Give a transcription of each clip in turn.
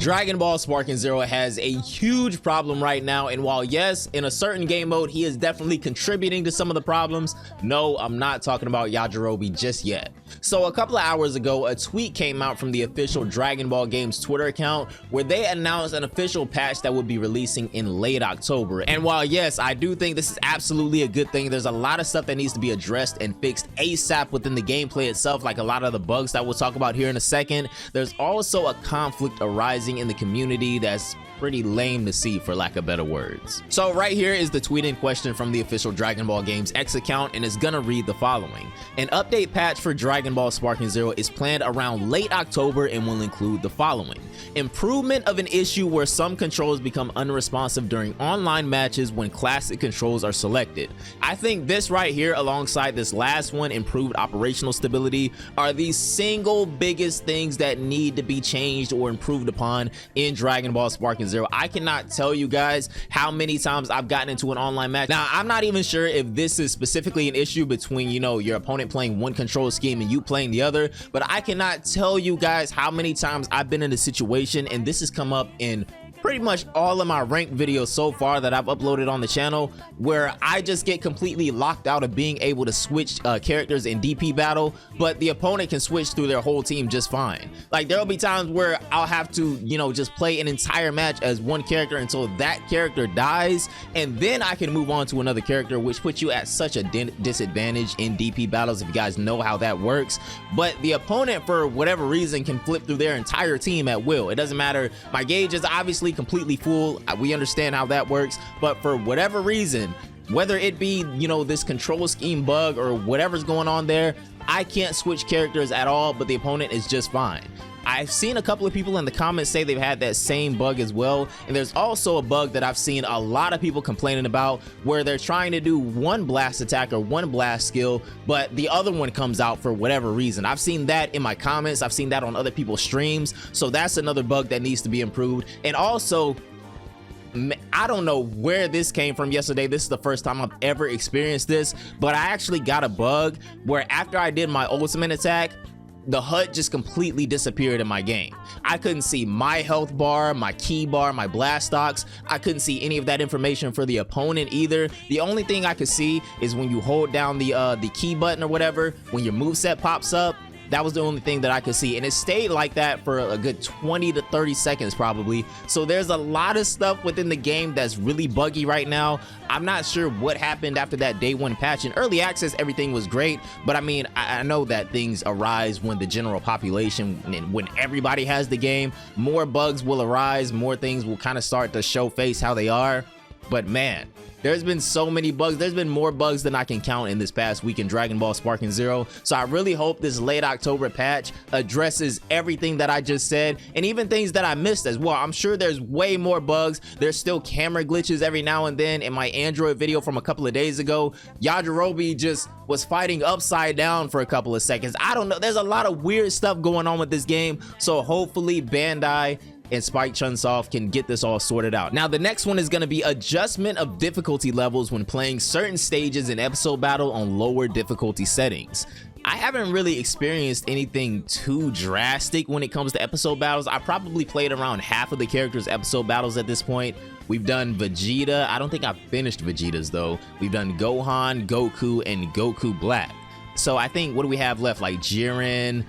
Dragon Ball Sparking Zero has a huge problem right now, and while yes, in a certain game mode he is definitely contributing to some of the problems, no, I'm not talking about Yajirobe just yet. So a couple of hours ago, a tweet came out from the official Dragon Ball Games Twitter account where they announced an official patch that would be releasing in late October. And while yes, I do think this is absolutely a good thing, there's a lot of stuff that needs to be addressed and fixed ASAP within the gameplay itself, like a lot of the bugs that we'll talk about here in a second. There's also a conflict arising in the community that's pretty lame to see, for lack of better words. So right here is the tweet in question from the official Dragon Ball Games X account, and it's gonna read the following. An update patch for Dragon Ball Sparking Zero is planned around late October and will include the following: improvement of an issue where some controls become unresponsive during online matches when classic controls are selected. I think this right here, alongside this last one, improved operational stability, are the single biggest things that need to be changed or improved upon in Dragon Ball Sparking Zero. I cannot tell you guys how many times I've gotten into an online match. Now, I'm not even sure if this is specifically an issue between, you know, your opponent playing one control scheme and you playing the other, but I cannot tell you guys how many times I've been in a situation, and this has come up in pretty much all of my ranked videos so far that I've uploaded on the channel, where I just get completely locked out of being able to switch characters in DP battle, but the opponent can switch through their whole team just fine. Like, there'll be times where I'll have to, you know, just play an entire match as one character until that character dies, and then I can move on to another character, which puts you at such a disadvantage in DP battles, if you guys know how that works. But the opponent, for whatever reason, can flip through their entire team at will. It doesn't matter. My gauge is obviously completely full, we understand how that works, but for whatever reason, whether it be, you know, this control scheme bug or whatever's going on there, I can't switch characters at all, but the opponent is just fine. I've seen a couple of people in the comments say they've had that same bug as well, and there's also a bug that I've seen a lot of people complaining about, where they're trying to do one blast attack or one blast skill, but the other one comes out for whatever reason. I've seen that in my comments, I've seen that on other people's streams, so that's another bug that needs to be improved. And also, I don't know where this came from yesterday. This is the first time I've ever experienced this, but I actually got a bug where after I did my ultimate attack, the HUD just completely disappeared in my game. I couldn't see my health bar, my key bar, my blast stocks. I couldn't see any of that information for the opponent either. The only thing I could see is when you hold down the key button or whatever, when your moveset pops up, that was the only thing that I could see, and it stayed like that for a good 20 to 30 seconds probably. So there's a lot of stuff within the game that's really buggy right now. I'm not sure what happened after that day one patch. In early access, everything was great, but I mean, I know that things arise when the general population, when everybody has the game, more bugs will arise, more things will kind of start to show face how they are. But man, there's been so many bugs. There's been more bugs than I can count in this past week in Dragon Ball Sparking Zero. So I really hope this late October patch addresses everything that I just said, and even things that I missed as well. I'm sure there's way more bugs. There's still camera glitches every now and then. In my Android video from a couple of days ago, Yajirobe just was fighting upside down for a couple of seconds. I don't know. There's a lot of weird stuff going on with this game. So hopefully Bandai and Spike Chunsoft can get this all sorted out. Now, the next one is going to be adjustment of difficulty levels when playing certain stages in episode battle on lower difficulty settings. I haven't really experienced anything too drastic when it comes to episode battles. I probably played around half of the characters' episode battles at this point. We've done Vegeta. I don't think I've finished Vegeta's though. We've done Gohan, Goku, and Goku Black. So I think, what do we have left? Like Jiren,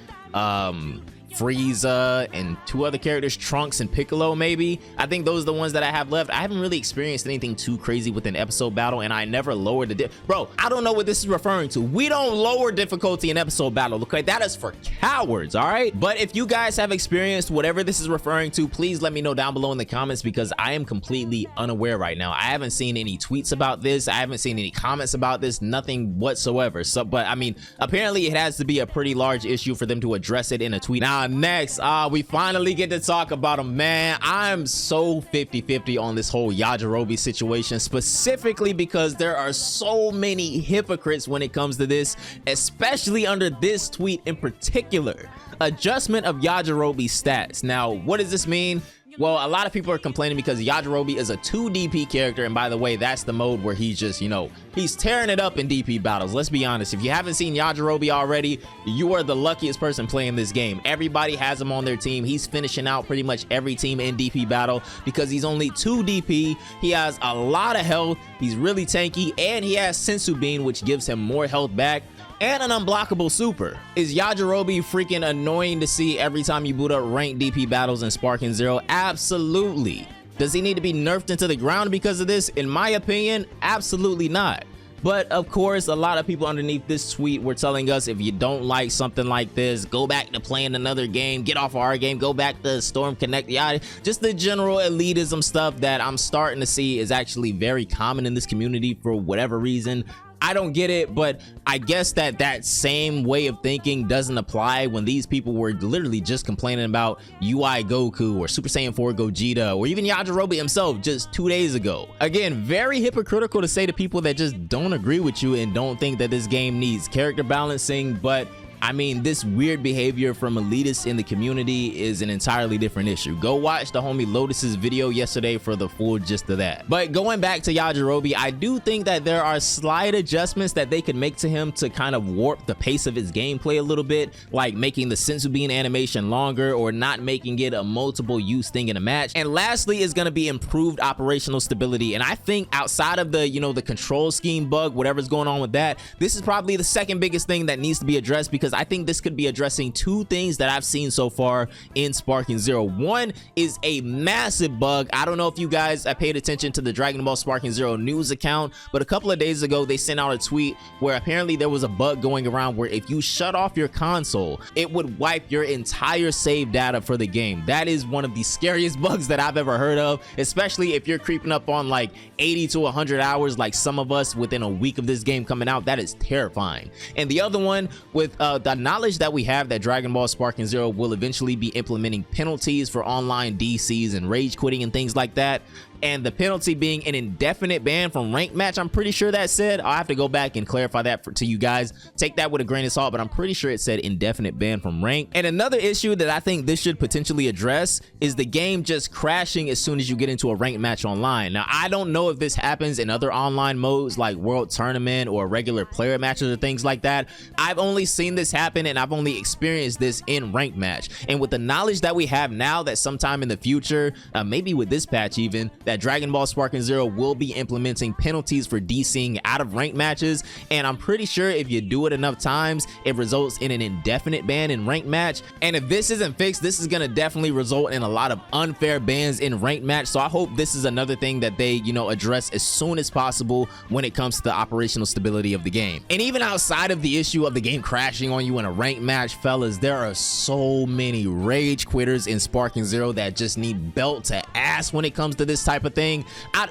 Frieza, and two other characters, Trunks and Piccolo maybe. I think those are the ones that I have left. I haven't really experienced anything too crazy with an episode battle, and I never lowered the bro, I don't know what this is referring to. We don't lower difficulty in episode battle, okay? That is for cowards, all right? But if you guys have experienced whatever this is referring to, please let me know down below in the comments, because I am completely unaware right now. I haven't seen any tweets about this. I haven't seen any comments about this, nothing whatsoever. So, but I mean, apparently it has to be a pretty large issue for them to address it in a tweet. Now, next, we finally get to talk about him, man. I'm so 50-50 on this whole Yajirobe situation, specifically because there are so many hypocrites when it comes to this, especially under this tweet in particular. Adjustment of Yajirobe stats. Now, what does this mean? Well, a lot of people are complaining because Yajirobe is a 2 DP character, and by the way, that's the mode where he's just, you know, he's tearing it up in DP battles. Let's be honest, if you haven't seen Yajirobe already, you are the luckiest person playing this game. Everybody has him on their team. He's finishing out pretty much every team in DP battle because he's only 2 DP. He has a lot of health, he's really tanky, and he has Sensu Bean, which gives him more health back, and an unblockable super. Is Yajirobe freaking annoying to see every time you boot up ranked DP battles in Sparking Zero? Absolutely. Does he need to be nerfed into the ground because of this? In my opinion, absolutely not. But of course, a lot of people underneath this tweet were telling us, if you don't like something like this, go back to playing another game, get off our game, go back to Storm Connect, yeah, just the general elitism stuff that I'm starting to see is actually very common in this community for whatever reason. I don't get it, but I guess that same way of thinking doesn't apply when these people were literally just complaining about UI Goku or Super Saiyan 4 Gogeta or even Yajirobe himself just 2 days ago. Again, very hypocritical to say to people that just don't agree with you and don't think that this game needs character balancing, but I mean, this weird behavior from elitists in the community is an entirely different issue. Go watch the homie Lotus's video yesterday for the full gist of that. But going back to Yajirobe, I do think that there are slight adjustments that they could make to him to kind of warp the pace of his gameplay a little bit, like making the Sensu Bean animation longer or not making it a multiple use thing in a match. And lastly is going to be improved operational stability. And I think outside of the, you know, the control scheme bug, whatever's going on with that, this is probably the second biggest thing that needs to be addressed, because I think this could be addressing 2 things that I've seen so far in Sparking Zero. One is a massive bug. I don't know if you guys paid attention to the Dragon Ball Sparking Zero news account, but a couple of days ago they sent out a tweet where apparently there was a bug going around where if you shut off your console, it would wipe your entire save data for the game. That is one of the scariest bugs that I've ever heard of, especially if you're creeping up on like 80 to 100 hours like some of us within a week of this game coming out. That is terrifying. And the other one, with the knowledge that we have that Dragon Ball Sparking Zero will eventually be implementing penalties for online DCs and rage quitting and things like that, and the penalty being an indefinite ban from ranked match, I'm pretty sure that said, I'll have to go back and clarify that to you guys, take that with a grain of salt, but I'm pretty sure it said indefinite ban from rank. And another issue that I think this should potentially address is the game just crashing as soon as you get into a ranked match online. Now, I don't know if this happens in other online modes like World Tournament or regular player matches or things like that. I've only seen this happen and I've only experienced this in ranked match. And with the knowledge that we have now that sometime in the future, maybe with this patch even, that Dragon Ball Sparking Zero will be implementing penalties for DCing out of ranked matches, and I'm pretty sure if you do it enough times, it results in an indefinite ban in ranked match. And if this isn't fixed, this is going to definitely result in a lot of unfair bans in ranked match. So I hope this is another thing that they, you know, address as soon as possible when it comes to the operational stability of the game. And even outside of the issue of the game crashing on you in a ranked match, fellas, there are so many rage quitters in Sparking Zero that just need belt to ass when it comes to this type of thing.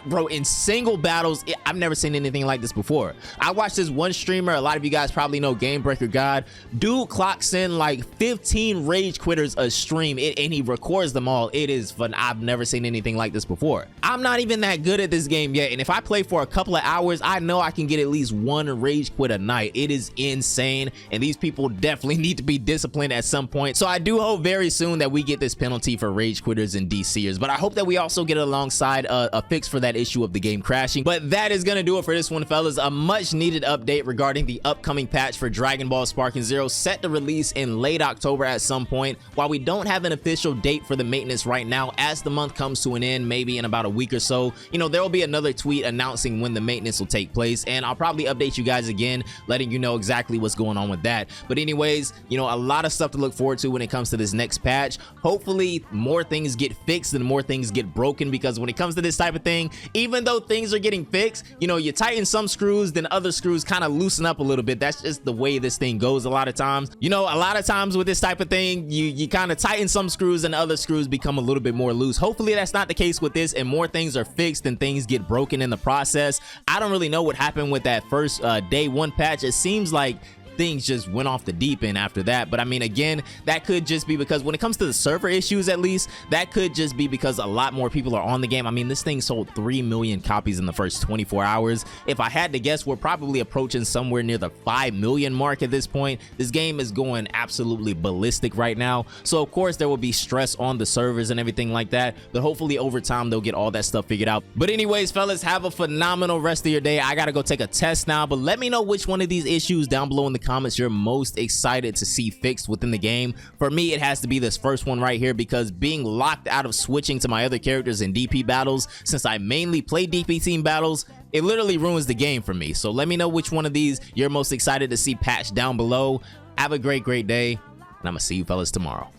Bro, in single battles, I've never seen anything like this before. I watched this one streamer, a lot of you guys probably know Game Breaker God. Dude clocks in like 15 rage quitters a stream, and he records them all. It is fun. I've never seen anything like this before. I'm not even that good at this game yet, and if I play for a couple of hours, I know I can get at least 1 rage quit a night. It is insane, and these people definitely need to be disciplined at some point. So I do hope very soon that we get this penalty for rage quitters and DCers, but I hope that we also get it alongside a fix for that issue of the game crashing. But that is gonna do it for this one, fellas. A much needed update regarding the upcoming patch for Dragon Ball Sparking Zero, set to release in late October at some point. While we don't have an official date for the maintenance right now, as the month comes to an end, maybe in about a week or so, you know, there will be another tweet announcing when the maintenance will take place, and I'll probably update you guys again, letting you know exactly what's going on with that. But anyways, you know, a lot of stuff to look forward to when it comes to this next patch. Hopefully more things get fixed and more things get broken, because when it comes to this type of thing, even though things are getting fixed, you know, you tighten some screws, then other screws kind of loosen up a little bit. That's just the way this thing goes a lot of times. You know, a lot of times with this type of thing, you kind of tighten some screws and other screws become a little bit more loose. Hopefully that's not the case with this, and more things are fixed and things get broken in the process. I don't really know what happened with that first day 1 patch. It seems like things just went off the deep end after that. But I mean, again, that could just be because when it comes to the server issues, at least, that could just be because a lot more people are on the game. I mean, this thing sold 3 million copies in the first 24 hours. If I had to guess, we're probably approaching somewhere near the 5 million mark at this point. This game is going absolutely ballistic right now. So of course there will be stress on the servers and everything like that, but hopefully over time they'll get all that stuff figured out. But anyways, fellas, have a phenomenal rest of your day. I gotta go take a test now, but let me know which one of these issues down below in the comments you're most excited to see fixed within the game. For me, it has to be this first one right here, because being locked out of switching to my other characters in DP battles, since I mainly play DP team battles, it literally ruins the game for me. So let me know which one of these you're most excited to see patched down below. Have a great day, and I'm gonna see you fellas tomorrow.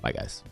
Bye guys.